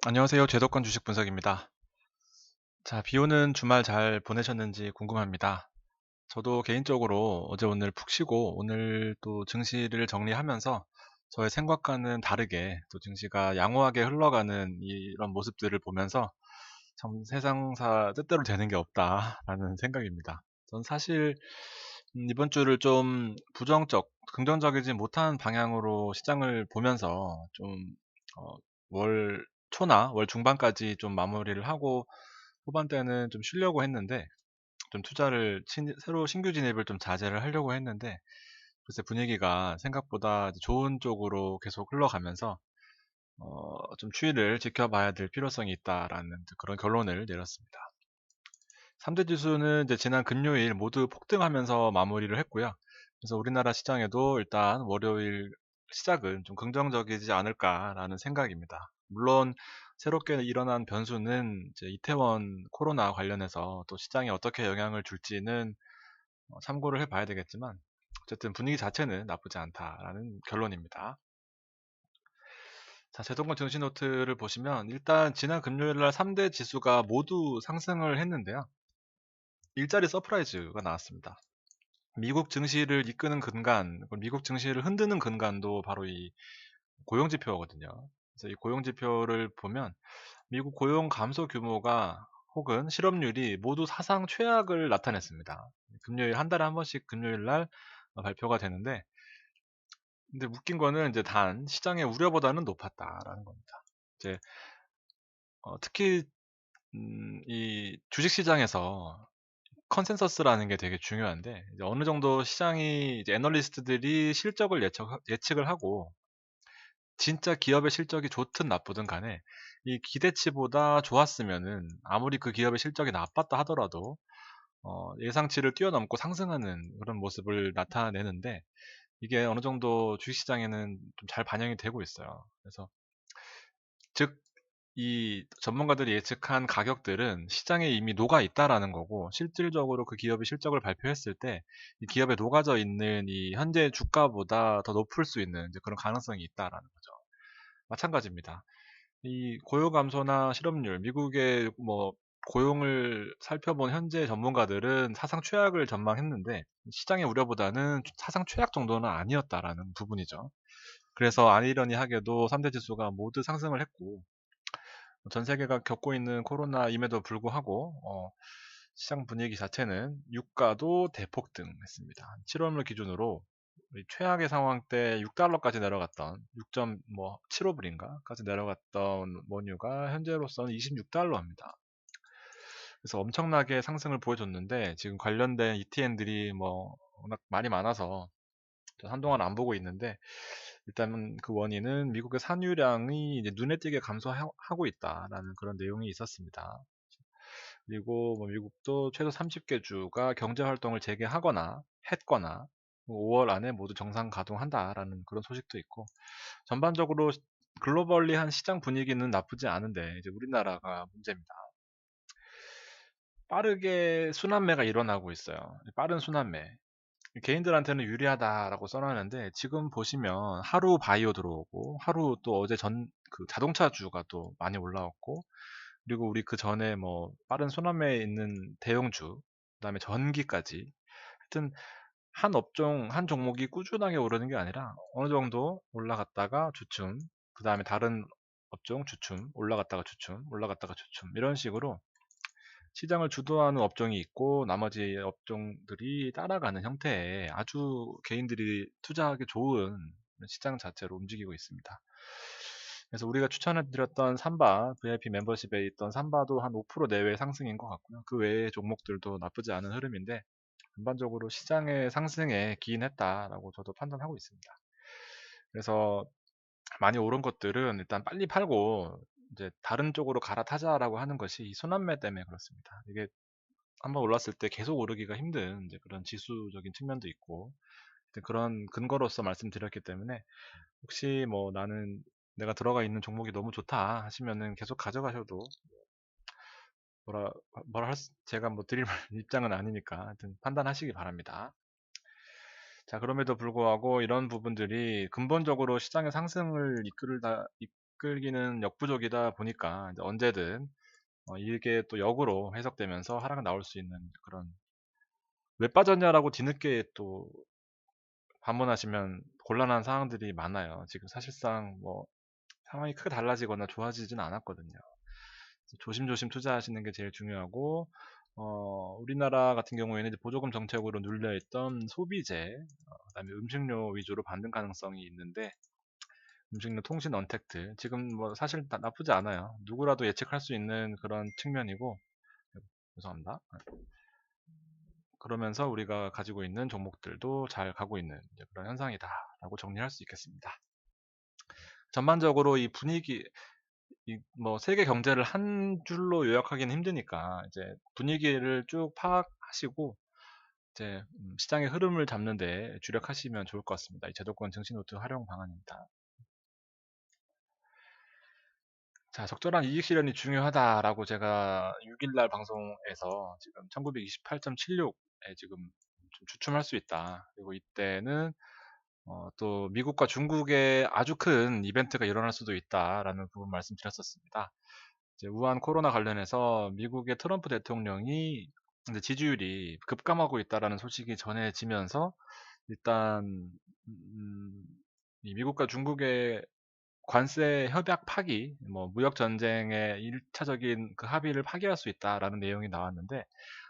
안녕하세요. 제도권 주식 분석입니다. 자, 비 오는 주말 잘 보내셨는지 궁금합니다. 저도 개인적으로 어제 오늘 푹 쉬고 오늘 또 증시를 정리하면서 저의 생각과는 다르게 또 증시가 양호하게 흘러가는 이런 모습들을 보면서 참 세상사 뜻대로 되는 게 없다라는 생각입니다. 전 사실 이번 주를 좀 긍정적이지 못한 방향으로 시장을 보면서 좀 어, 월 초나 월 중반까지 좀 마무리를 하고 후반때는 좀 쉬려고 했는데 좀 새로 신규 진입을 좀 자제를 하려고 했는데 글쎄 분위기가 생각보다 좋은 쪽으로 계속 흘러가면서 좀 추이를 지켜봐야 될 필요성이 있다라는 그런 결론을 내렸습니다. 3대 지수는 이제 지난 금요일 모두 폭등하면서 마무리를 했고요. 그래서 우리나라 시장에도 일단 월요일 시작은 좀 긍정적이지 않을까라는 생각입니다. 물론 새롭게 일어난 변수는 이제 이태원 코로나 관련해서 또 시장에 어떻게 영향을 줄지는 참고를 해봐야 되겠지만 어쨌든 분위기 자체는 나쁘지 않다라는 결론입니다. 자, 제동권 증시 노트를 보시면 일단 지난 금요일 날 3대 지수가 모두 상승을 했는데요. 일자리 서프라이즈가 나왔습니다. 미국 증시를 이끄는 근간, 미국 증시를 흔드는 근간도 바로 이 고용지표거든요. 그래서 이 고용지표를 보면 미국 고용 감소 규모가 혹은 실업률이 모두 사상 최악을 나타냈습니다. 금요일 한 달에 한 번씩 금요일 날 발표가 되는데, 근데 웃긴 거는 이제 단 시장의 우려보다는 높았다라는 겁니다. 이제 특히 이 주식시장에서 컨센서스라는 게 되게 중요한데 이제 어느 정도 시장이 이제 애널리스트들이 실적을 예측을 하고 진짜 기업의 실적이 좋든 나쁘든 간에 이 기대치보다 좋았으면은 아무리 그 기업의 실적이 나빴다 하더라도 예상치를 뛰어넘고 상승하는 그런 모습을 나타내는데 이게 어느 정도 주식시장에는 좀 잘 반영이 되고 있어요. 그래서 즉 이 전문가들이 예측한 가격들은 시장에 이미 녹아 있다라는 거고 실질적으로 그 기업이 실적을 발표했을 때 이 기업에 녹아져 있는 이 현재 주가보다 더 높을 수 있는 이제 그런 가능성이 있다라는 거죠. 마찬가지입니다. 이 고용 감소나 실업률, 미국의 뭐 고용을 살펴본 현재 전문가들은 사상 최악을 전망했는데 시장의 우려보다는 사상 최악 정도는 아니었다라는 부분이죠. 그래서 아이러니하게도 3대 지수가 모두 상승을 했고 전 세계가 겪고 있는 코로나임에도 불구하고 시장 분위기 자체는 유가도 대폭등했습니다. 7월을 기준으로 최악의 상황 때 6달러까지 내려갔던 6.75불인가까지 내려갔던 원유가 현재로서는 26달러입니다. 그래서 엄청나게 상승을 보여줬는데 지금 관련된 ETN들이 뭐 워낙 많이 많아서 한동안 안 보고 있는데 일단은 그 원인은 미국의 산유량이 이제 눈에 띄게 감소하고 있다라는 그런 내용이 있었습니다. 그리고 뭐 미국도 최소 30개 주가 경제 활동을 재개하거나 했거나 5월 안에 모두 정상 가동한다라는 그런 소식도 있고 전반적으로 글로벌리한 시장 분위기는 나쁘지 않은데 이제 우리나라가 문제입니다. 빠르게 순환매가 일어나고 있어요. 빠른 순환매. 개인들한테는 유리하다라고 써놨는데 지금 보시면 하루 바이오 들어오고 하루 또 어제 그 자동차주가 또 많이 올라왔고 그리고 우리 그 전에 뭐 빠른 순환매에 있는 대형주 그다음에 전기까지 하여튼 한 업종 한 종목이 꾸준하게 오르는 게 아니라 어느 정도 올라갔다가 주춤 그다음에 다른 업종 주춤 올라갔다가 주춤 올라갔다가 주춤 이런 식으로 시장을 주도하는 업종이 있고 나머지 업종들이 따라가는 형태의 아주 개인들이 투자하기 좋은 시장 자체로 움직이고 있습니다. 그래서 우리가 추천해드렸던 삼바, VIP 멤버십에 있던 삼바도 한 5% 내외 상승인 것 같고요. 그 외의 종목들도 나쁘지 않은 흐름인데 전반적으로 시장의 상승에 기인했다라고 저도 판단하고 있습니다. 그래서 많이 오른 것들은 일단 빨리 팔고 이제 다른 쪽으로 갈아타자라고 하는 것이 이 순환매 때문에 그렇습니다. 이게 한번 올랐을 때 계속 오르기가 힘든 이제 그런 지수적인 측면도 있고 그런 근거로서 말씀드렸기 때문에 혹시 뭐 나는 내가 들어가 있는 종목이 너무 좋다 하시면은 계속 가져가셔도 뭐라 제가 뭐 드릴 입장은 아니니까 하여튼 판단하시기 바랍니다. 자, 그럼에도 불구하고 이런 부분들이 근본적으로 시장의 상승을 이끌기는 역부족이다 보니까 이제 언제든 이게 또 역으로 해석되면서 하락 나올 수 있는 그런 왜 빠졌냐라고 뒤늦게 또 반문하시면 곤란한 상황들이 많아요. 지금 사실상 뭐 상황이 크게 달라지거나 좋아지진 않았거든요. 그래서 조심조심 투자하시는 게 제일 중요하고 우리나라 같은 경우에는 이제 보조금 정책으로 눌려있던 소비재, 그다음에 음식료 위주로 반등 가능성이 있는데 음식료 통신 언택트 지금 뭐 사실 나쁘지 않아요. 누구라도 예측할 수 있는 그런 측면이고 죄송합니다. 그러면서 우리가 가지고 있는 종목들도 잘 가고 있는 이제 그런 현상이다라고 정리할 수 있겠습니다. 전반적으로 이 분위기, 뭐 세계 경제를 한 줄로 요약하기는 힘드니까 이제 분위기를 쭉 파악하시고 이제 시장의 흐름을 잡는데 주력하시면 좋을 것 같습니다. 이 제도권 증시 노트 활용 방안입니다. 자, 적절한 이익 실현이 중요하다라고 제가 6일날 방송에서 지금 1928.76에 지금 좀 주춤할 수 있다. 그리고 이때는 또 미국과 중국의 아주 큰 이벤트가 일어날 수도 있다라는 부분 말씀드렸었습니다. 이제 우한 코로나 관련해서 미국의 트럼프 대통령이 이제 지지율이 급감하고 있다라는 소식이 전해지면서 일단 이 미국과 중국의 관세 협약 파기, 뭐 무역 전쟁의 1차적인 그 합의를 파기할 수 있다라는 내용이 나왔는데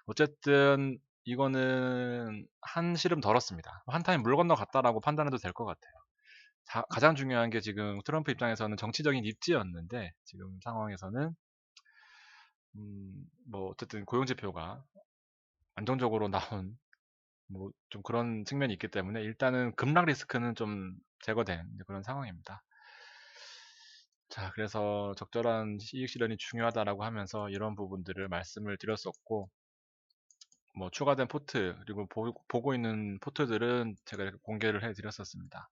어쨌든 이거는 한 시름 덜었습니다. 한 타임 물 건너갔다라고 판단해도 될 것 같아요. 가장 중요한 게 지금 트럼프 입장에서는 정치적인 입지였는데 지금 상황에서는 뭐 어쨌든 고용 지표가 안정적으로 나온 뭐 좀 그런 측면이 있기 때문에 일단은 급락 리스크는 좀 제거된 그런 상황입니다. 자, 그래서 적절한 이익 실현이 중요하다라고 하면서 이런 부분들을 말씀을 드렸었고, 뭐 추가된 포트 그리고 보고 있는 포트들은 제가 이렇게 공개를 해드렸었습니다.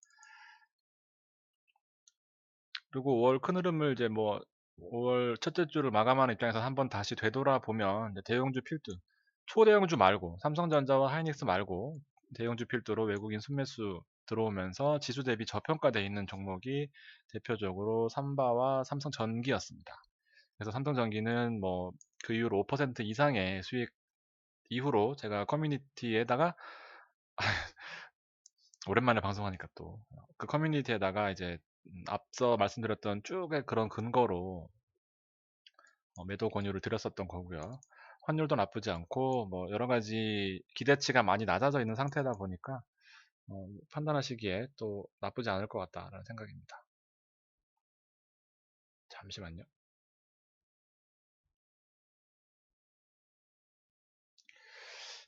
그리고 5월 큰 흐름을 이제 뭐 5월 첫째 주를 마감하는 입장에서 한번 다시 되돌아보면 이제 대형주 필두, 초대형주 말고 삼성전자와 하이닉스 말고 대형주 필두로 외국인 순매수 들어오면서 지수 대비 저평가되어 있는 종목이 대표적으로 삼바와 삼성전기였습니다. 그래서 삼성전기는 뭐 그 이후로 5% 이상의 수익 이후로 제가 커뮤니티에다가 오랜만에 방송하니까 또 그 커뮤니티에다가 이제 앞서 말씀드렸던 쭉의 그런 근거로 매도 권유를 드렸었던 거고요. 환율도 나쁘지 않고 뭐 여러 가지 기대치가 많이 낮아져 있는 상태다 보니까 판단하시기에 또 나쁘지 않을 것 같다라는 생각입니다. 잠시만요.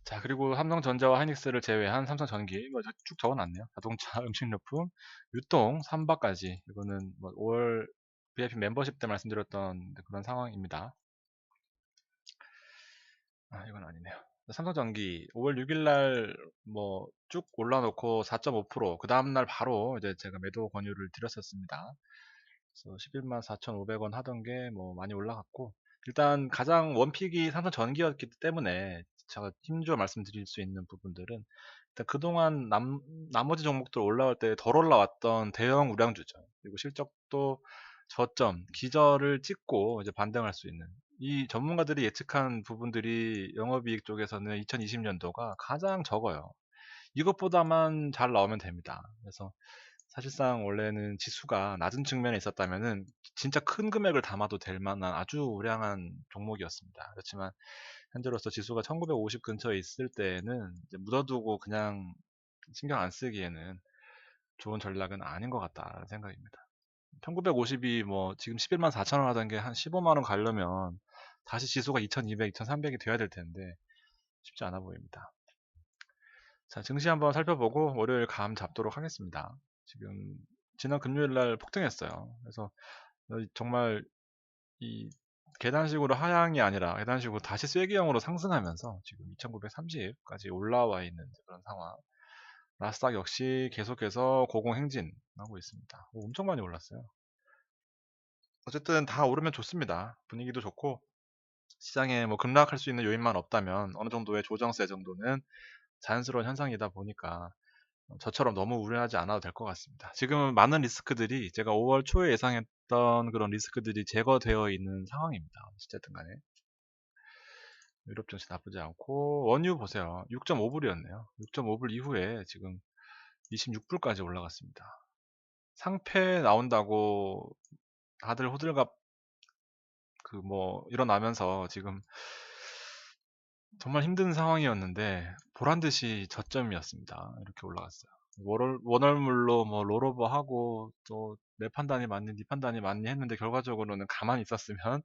자, 그리고 삼성전자와 하이닉스를 제외한 삼성전기, 뭐 쭉 적어놨네요. 자동차, 음식료품, 유통, 삼바까지. 이거는 뭐 5월 VIP 멤버십 때 말씀드렸던 그런 상황입니다. 아, 이건 아니네요. 삼성전기 5월 6일 날 뭐 쭉 올라놓고 4.5%, 그 다음날 바로 이제 제가 매도 권유를 드렸었습니다. 그래서 11만 4,500원 하던 게 뭐 많이 올라갔고, 일단 가장 원픽이 삼성전기였기 때문에 제가 힘주어 말씀드릴 수 있는 부분들은 일단 그동안 나머지 종목들 올라올 때 덜 올라왔던 대형 우량주죠. 그리고 실적도 저점, 기저를 찍고 이제 반등할 수 있는 이 전문가들이 예측한 부분들이 영업이익 쪽에서는 2020년도가 가장 적어요. 이것보다만 잘 나오면 됩니다. 그래서 사실상 원래는 지수가 낮은 측면에 있었다면은 진짜 큰 금액을 담아도 될 만한 아주 우량한 종목이었습니다. 그렇지만 현재로서 지수가 1950 근처에 있을 때는 이제 묻어두고 그냥 신경 안 쓰기에는 좋은 전략은 아닌 것 같다는 생각입니다. 1950이 뭐 지금 11만 4천 원 하던 게 한 15만 원 가려면 다시 지수가 2200, 2300이 돼야 될 텐데 쉽지 않아 보입니다. 자, 증시 한번 살펴보고 월요일 감 잡도록 하겠습니다. 지금 지난 금요일 날 폭등했어요. 그래서 정말 이 계단식으로 하향이 아니라 계단식으로 다시 쐐기형으로 상승하면서 지금 2930까지 올라와 있는 그런 상황. 나스닥 역시 계속해서 고공행진하고 있습니다. 엄청 많이 올랐어요. 어쨌든 다 오르면 좋습니다. 분위기도 좋고 시장에 뭐 급락할 수 있는 요인만 없다면 어느 정도의 조정세 정도는 자연스러운 현상이다 보니까 저처럼 너무 우려하지 않아도 될 것 같습니다. 지금은 많은 리스크들이 제가 5월 초에 예상했던 그런 리스크들이 제거되어 있는 상황입니다. 어쨌든 간에. 유럽 증시 나쁘지 않고 원유 보세요. 6.5불이었네요. 6.5불 이후에 지금 26불까지 올라갔습니다. 상패 나온다고 다들 호들갑 그 뭐 일어나면서 지금 정말 힘든 상황이었는데 보란 듯이 저점이었습니다. 이렇게 올라갔어요. 원월물로 뭐 롤오버 하고 또 내 판단이 맞니 네 판단이 맞니 했는데 결과적으로는 가만히 있었으면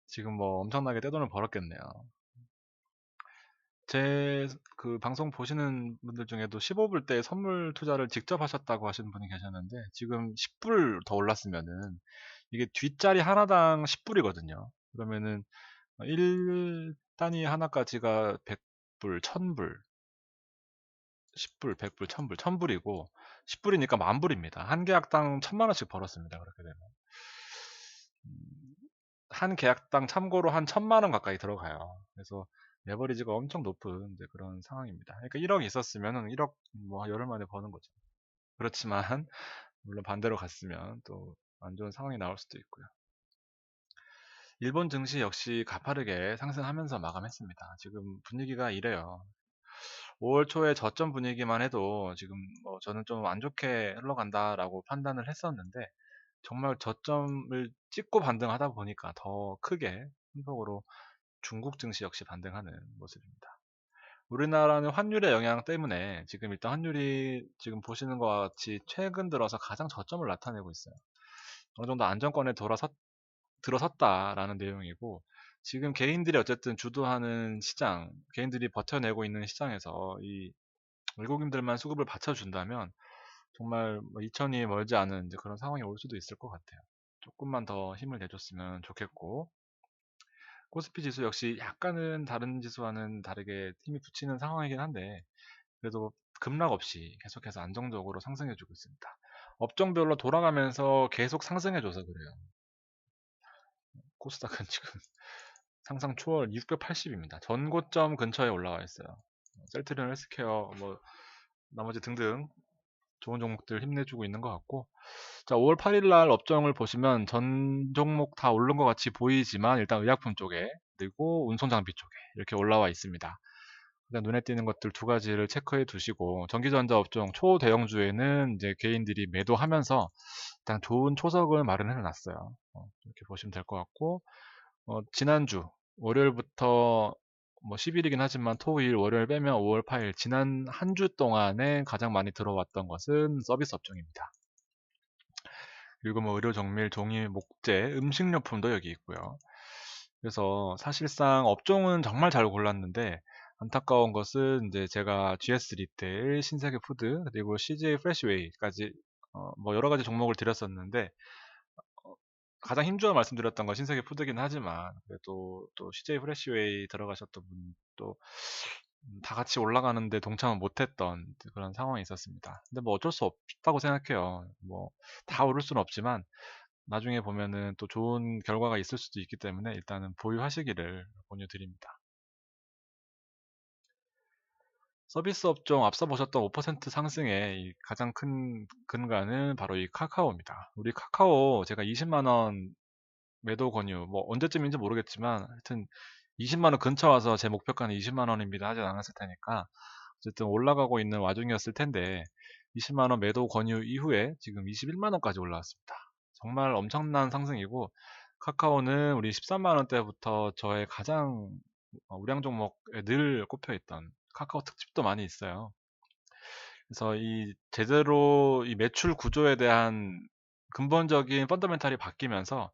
지금 뭐 엄청나게 떼돈을 벌었겠네요. 제 그 방송 보시는 분들 중에도 15불 때 선물 투자를 직접 하셨다고 하시는 분이 계셨는데 지금 10불 더 올랐으면은 이게 뒷자리 하나당 10불이거든요. 그러면은 1 단위 하나까지가 100불, 1000불, 10불, 100불, 1000불, 1000불이고 10불이니까 만불입니다. 한 계약당 1000만 원씩 벌었습니다. 그렇게 되면. 한 계약당 참고로 한 1000만 원 가까이 들어가요. 그래서 레버리지가 엄청 높은 이제 그런 상황입니다. 그러니까 1억 있었으면은 1억 뭐 열흘 만에 버는 거죠. 그렇지만 물론 반대로 갔으면 또 안 좋은 상황이 나올 수도 있고요. 일본 증시 역시 가파르게 상승하면서 마감했습니다. 지금 분위기가 이래요. 5월 초에 저점 분위기만 해도 지금 뭐 저는 좀 안 좋게 흘러간다라고 판단을 했었는데 정말 저점을 찍고 반등하다 보니까 더 크게 큰 폭으로 중국 증시 역시 반등하는 모습입니다. 우리나라는 환율의 영향 때문에 지금 일단 환율이 지금 보시는 것 같이 최근 들어서 가장 저점을 나타내고 있어요. 어느 정도 안정권에 들어섰다라는 내용이고 지금 개인들이 어쨌든 주도하는 시장, 개인들이 버텨내고 있는 시장에서 이 외국인들만 수급을 받쳐준다면 정말 뭐 이천이 멀지 않은 이제 그런 상황이 올 수도 있을 것 같아요. 조금만 더 힘을 내줬으면 좋겠고 코스피 지수 역시 약간은 다른 지수와는 다르게 힘이 붙이는 상황이긴 한데 그래도 급락 없이 계속해서 안정적으로 상승해주고 있습니다. 업종별로 돌아가면서 계속 상승해줘서 그래요. 코스닥은 지금 상상 초월 680입니다. 전고점 근처에 올라와 있어요. 셀트리온 헬스케어 뭐 나머지 등등 좋은 종목들 힘내주고 있는 것 같고 자 5월 8일 날 업종을 보시면 전 종목 다 오른 것 같이 보이지만 일단 의약품 쪽에 그리고 운송장비 쪽에 이렇게 올라와 있습니다. 일단 눈에 띄는 것들 두 가지를 체크해 두시고 전기전자 업종 초대형주에는 이제 개인들이 매도하면서 일단 좋은 초석을 마련해 놨어요. 이렇게 보시면 될 것 같고 지난주 월요일부터 뭐 10일이긴 하지만 토일 월요일 빼면 5월 8일 지난 한 주 동안에 가장 많이 들어왔던 것은 서비스 업종입니다. 그리고 뭐 의료 정밀, 종이, 목재, 음식료품도 여기 있고요. 그래서 사실상 업종은 정말 잘 골랐는데 안타까운 것은 이제 제가 GS 리테일, 신세계 푸드, 그리고 CJ 프레시웨이까지 뭐 여러 가지 종목을 드렸었는데 가장 힘주어 말씀드렸던 건 신세계 푸드긴 하지만 그래도 또 CJ 프레시웨이 들어가셨던 분도 다 같이 올라가는데 동참은 못했던 그런 상황이 있었습니다. 근데 뭐 어쩔 수 없다고 생각해요. 뭐 다 오를 수는 없지만 나중에 보면은 또 좋은 결과가 있을 수도 있기 때문에 일단은 보유하시기를 권유드립니다. 서비스 업종 앞서 보셨던 5% 상승의 이 가장 큰 근간은 바로 이 카카오입니다. 우리 카카오 제가 20만 원 매도 권유, 뭐 언제쯤인지 모르겠지만 하여튼 20만 원 근처 와서 제 목표가는 20만 원입니다 하지 않았을 테니까 어쨌든 올라가고 있는 와중이었을 텐데 20만 원 매도 권유 이후에 지금 21만 원까지 올라왔습니다. 정말 엄청난 상승이고 카카오는 우리 13만 원대부터 저의 가장 우량 종목에 늘 꼽혀 있던 카카오 특집도 많이 있어요. 그래서 이 제대로 이 매출 구조에 대한 근본적인 펀더멘탈이 바뀌면서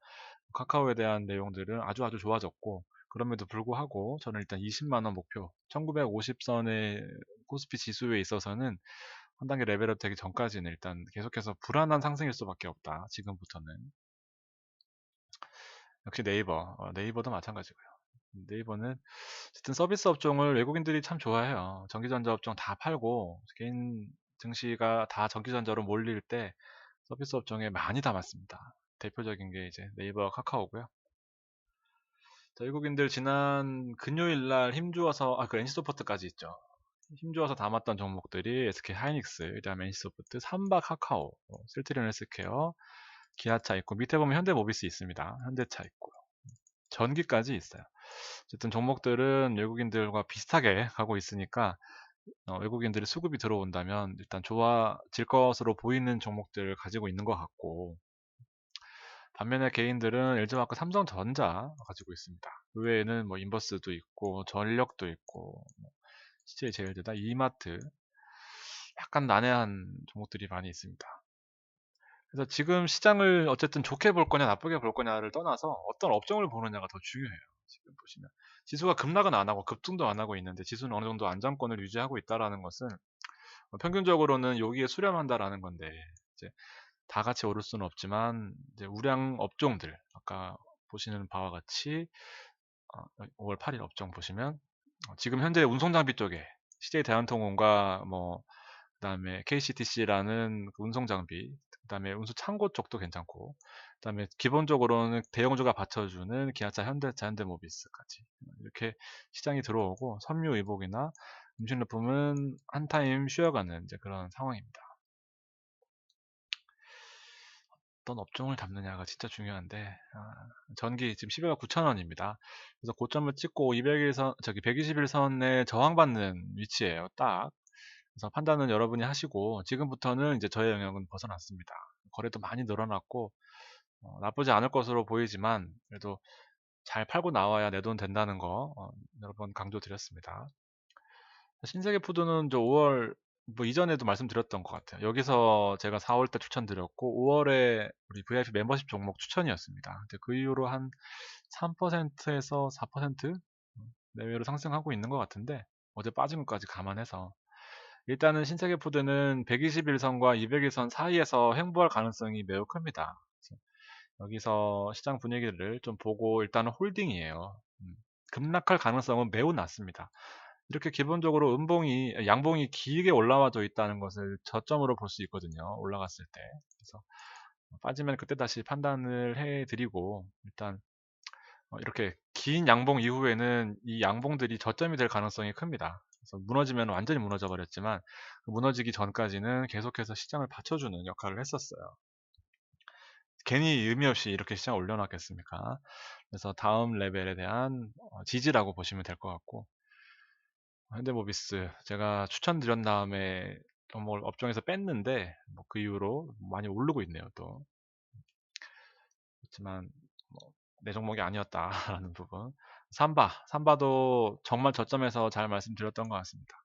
카카오에 대한 내용들은 아주 아주 좋아졌고 그럼에도 불구하고 저는 일단 20만 원 목표 1950선의 코스피 지수에 있어서는 한 단계 레벨업 되기 전까지는 일단 계속해서 불안한 상승일 수밖에 없다. 지금부터는 역시 네이버 네이버도 마찬가지고요. 네이버는 어쨌든 서비스 업종을 외국인들이 참 좋아해요. 전기전자 업종 다 팔고 개인 증시가 다 전기전자로 몰릴 때 서비스 업종에 많이 담았습니다. 대표적인 게 이제 네이버와 카카오고요. 자, 외국인들 지난 금요일 날 힘주어서 그 NC소프트까지 있죠. 힘주어서 담았던 종목들이 SK 하이닉스, 그다음에 NC소프트, 삼바 카카오, 실트리온 헬스케어, 기아차 있고 밑에 보면 현대모비스 있습니다. 현대차 있고 전기까지 있어요. 어쨌든 종목들은 외국인들과 비슷하게 가고 있으니까 외국인들의 수급이 들어온다면 일단 좋아질 것으로 보이는 종목들을 가지고 있는 것 같고, 반면에 개인들은 LG화학과 삼성전자 가지고 있습니다. 그 외에는 뭐 인버스도 있고 전력도 있고 CJ제일제다, 이마트, 약간 난해한 종목들이 많이 있습니다. 그래서 지금 시장을 어쨌든 좋게 볼 거냐 나쁘게 볼 거냐를 떠나서 어떤 업종을 보느냐가 더 중요해요. 지금 보시면 지수가 급락은 안 하고 급등도 안 하고 있는데 지수는 어느 정도 안정권을 유지하고 있다라는 것은 평균적으로는 여기에 수렴한다라는 건데, 이제 다 같이 오를 수는 없지만 이제 우량 업종들, 아까 보시는 바와 같이 5월 8일 업종 보시면 지금 현재 운송장비 쪽에 CJ 대한통운과 뭐 그다음에 KCTC라는 그 운송장비, 그다음에 운수창고 쪽도 괜찮고, 그다음에 기본적으로는 대형주가 받쳐주는 기아차, 현대차, 현대모비스까지 이렇게 시장이 들어오고, 섬유의복이나 음식료품은 한타임 쉬어가는 이제 그런 상황입니다. 어떤 업종을 담느냐가 진짜 중요한데, 전기 지금 12만 9천 원입니다. 그래서 고점을 찍고 200일선, 저기 121선에 저항받는 위치예요. 딱. 그래서 판단은 여러분이 하시고, 지금부터는 이제 저의 영역은 벗어났습니다. 거래도 많이 늘어났고 나쁘지 않을 것으로 보이지만 그래도 잘 팔고 나와야 내 돈 된다는 거 여러 번 강조드렸습니다. 신세계푸드는 저 5월 뭐 이전에도 말씀드렸던 것 같아요. 여기서 제가 4월 때 추천드렸고 5월에 우리 VIP 멤버십 종목 추천이었습니다. 근데 그 이후로 한 3%에서 4% 내외로 상승하고 있는 것 같은데, 어제 빠진 것까지 감안해서 일단은 신세계푸드는 121선과 200일선 사이에서 횡보할 가능성이 매우 큽니다. 그래서 여기서 시장 분위기를 좀 보고 일단은 홀딩이에요. 급락할 가능성은 매우 낮습니다. 이렇게 기본적으로 양봉이 길게 올라와져 있다는 것을 저점으로 볼 수 있거든요. 올라갔을 때. 그래서 빠지면 그때 다시 판단을 해드리고, 일단 이렇게 긴 양봉 이후에는 이 양봉들이 저점이 될 가능성이 큽니다. 그래서 무너지면 완전히 무너져 버렸지만 무너지기 전까지는 계속해서 시장을 받쳐주는 역할을 했었어요. 괜히 의미 없이 이렇게 시장 올려놨겠습니까? 그래서 다음 레벨에 대한 지지라고 보시면 될 것 같고, 현대모비스 제가 추천드린 다음에 종목을 업종에서 뺐는데 그 이후로 많이 오르고 있네요. 또 그렇지만 내 종목이 아니었다라는 부분. 삼바도 정말 저점에서 잘 말씀드렸던 것 같습니다.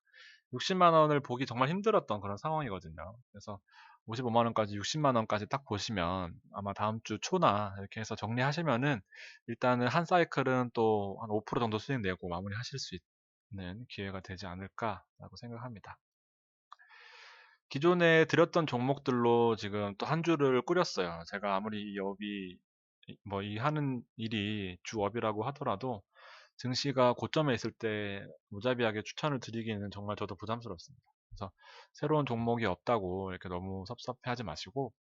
60만 원을 보기 정말 힘들었던 그런 상황이거든요. 그래서 55만 원까지 60만 원까지 딱 보시면 아마 다음 주 초나 이렇게 해서 정리하시면은 일단은 한 사이클은 또 한 5% 정도 수익 내고 마무리 하실 수 있는 기회가 되지 않을까라고 생각합니다. 기존에 드렸던 종목들로 지금 또 한 주를 꾸렸어요. 제가 아무리 이 업이 이 하는 일이 주업이라고 하더라도 증시가 고점에 있을 때 무자비하게 추천을 드리기는 정말 저도 부담스럽습니다. 그래서 새로운 종목이 없다고 이렇게 너무 섭섭해하지 마시고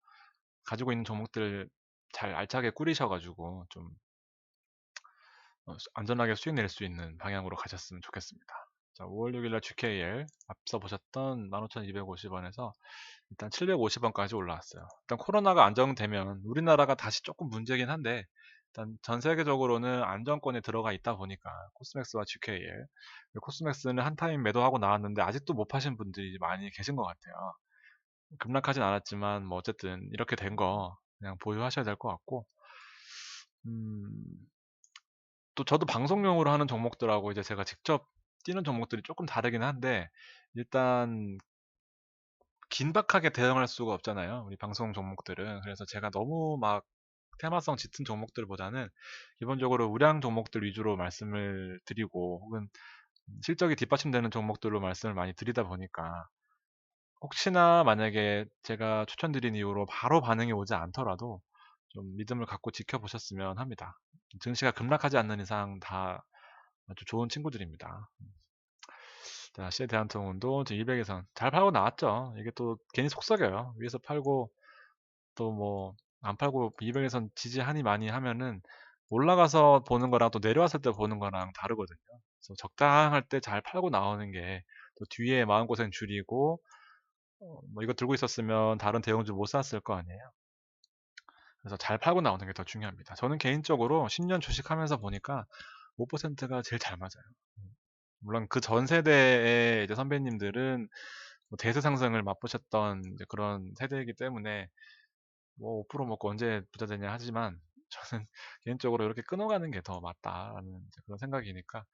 가지고 있는 종목들 잘 알차게 꾸리셔가지고 좀 안전하게 수익 낼 수 있는 방향으로 가셨으면 좋겠습니다. 자, 5월 6일날 GKL 앞서 보셨던 15,250원에서 일단 750원까지 올라왔어요. 일단 코로나가 안정되면 우리나라가 다시 조금 문제긴 한데, 일단 전 세계적으로는 안정권에 들어가 있다 보니까 코스맥스와 GKL, 코스맥스는 한 타임 매도하고 나왔는데 아직도 못 파신 분들이 많이 계신 것 같아요. 급락하진 않았지만 뭐 어쨌든 이렇게 된 거 그냥 보유하셔야 될 것 같고, 음, 또 저도 방송용으로 하는 종목들하고 이제 제가 직접 뛰는 종목들이 조금 다르긴 한데, 일단 긴박하게 대응할 수가 없잖아요. 우리 방송 종목들은. 그래서 제가 너무 막 테마성 짙은 종목들보다는 기본적으로 우량 종목들 위주로 말씀을 드리고, 혹은 실적이 뒷받침되는 종목들로 말씀을 많이 드리다 보니까 혹시나 만약에 제가 추천드린 이후로 바로 반응이 오지 않더라도 좀 믿음을 갖고 지켜보셨으면 합니다. 증시가 급락하지 않는 이상 다 아주 좋은 친구들입니다. 자, 시에 대한통운도 200에선 잘 팔고 나왔죠. 이게 또 괜히 속썩여요. 위에서 팔고 또 뭐 안 팔고 200에선 지지하니 많이 하면은 올라가서 보는 거랑 또 내려왔을 때 보는 거랑 다르거든요. 그래서 적당할 때 잘 팔고 나오는 게 또 뒤에 마음고생 줄이고 뭐 이거 들고 있었으면 다른 대형주 못 샀을 거 아니에요. 그래서 잘 팔고 나오는 게 더 중요합니다. 저는 개인적으로 10년 주식하면서 보니까 5%가 제일 잘 맞아요. 물론 그 전 세대의 이제 선배님들은 뭐 대세 상승을 맛보셨던 이제 그런 세대이기 때문에 뭐 5% 먹고 언제 부자 되냐 하지만 저는 개인적으로 이렇게 끊어가는 게 더 맞다라는 이제 그런 생각이니까.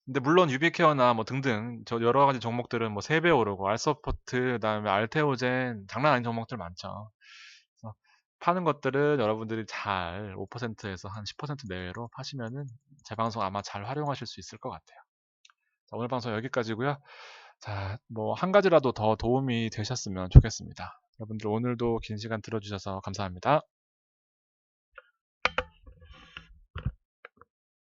근데 물론 유비케어나 뭐 등등 저 여러 가지 종목들은 뭐 3배 오르고 알서포트 그다음에 알테오젠 장난 아닌 종목들 많죠. 그래서 파는 것들은 여러분들이 잘 5%에서 한 10% 내외로 파시면은 제 방송 아마 잘 활용하실 수 있을 것 같아요. 자, 오늘 방송 여기까지고요. 자, 뭐 한 가지라도 더 도움이 되셨으면 좋겠습니다. 여러분들 오늘도 긴 시간 들어주셔서 감사합니다.